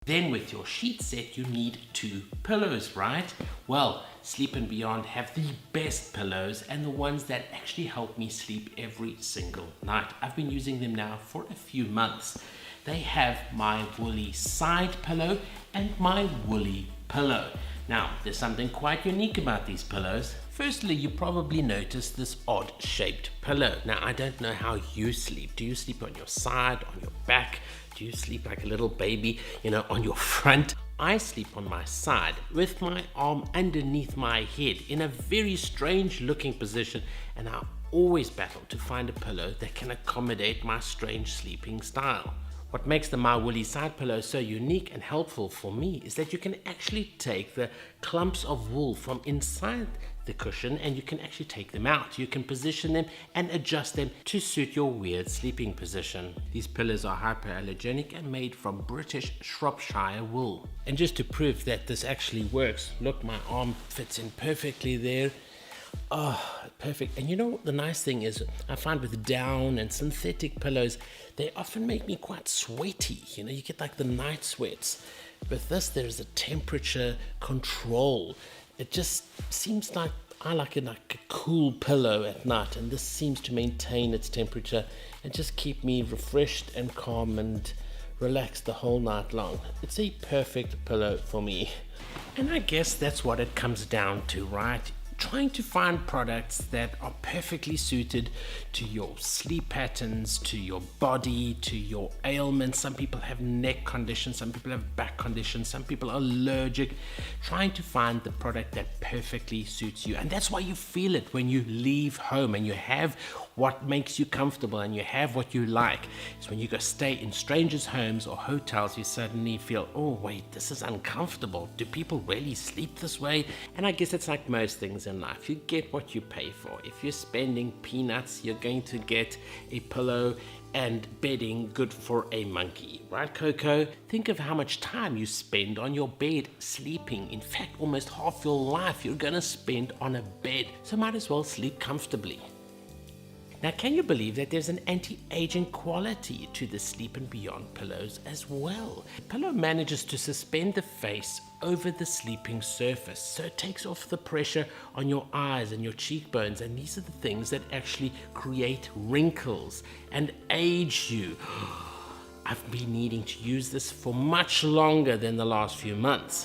Then with your sheet set, you need 2 pillows, right? Well, Sleep and Beyond have the best pillows and the ones that actually help me sleep every single night. I've been using them now for a few months. They have myWoolly side pillow and myWoolly pillow. Now, there's something quite unique about these pillows. Firstly, you probably noticed this odd-shaped pillow. Now, I don't know how you sleep. Do you sleep on your side, on your back? Do you sleep like a little baby, on your front? I sleep on my side with my arm underneath my head in a very strange looking position, and I always battle to find a pillow that can accommodate my strange sleeping style. What makes the myWoolly side pillow so unique and helpful for me is that you can actually take the clumps of wool from inside the cushion and you can actually take them out. You can position them and adjust them to suit your weird sleeping position. These pillows are hypoallergenic and made from British Shropshire wool. And just to prove that this actually works, look, my arm fits in perfectly there. Oh, perfect. And the nice thing is, I find with down and synthetic pillows, they often make me quite sweaty. You get like the night sweats. With this, there's a temperature control. It just seems like I like it like a cool pillow at night, and this seems to maintain its temperature and just keep me refreshed and calm and relaxed the whole night long. It's a perfect pillow for me. And I guess that's what it comes down to, right? Trying to find products that are perfectly suited to your sleep patterns, to your body, to your ailments. Some people have neck conditions, some people have back conditions, some people are allergic. Trying to find the product that perfectly suits you. And that's why you feel it when you leave home and you have what makes you comfortable and you have what you like. It's when you go stay in strangers' homes or hotels, you suddenly feel, oh wait, this is uncomfortable. Do people really sleep this way? And I guess it's like most things in life. You get what you pay for. If you're spending peanuts, you're going to get a pillow and bedding good for a monkey, right, Coco? Think of how much time you spend on your bed sleeping. In fact, almost half your life you're gonna spend on a bed, so might as well sleep comfortably. Now, can you believe that there's an anti-aging quality to the Sleep and Beyond pillows as well? The pillow manages to suspend the face over the sleeping surface, so it takes off the pressure on your eyes and your cheekbones, and these are the things that actually create wrinkles and age you. I've been needing to use this for much longer than the last few months.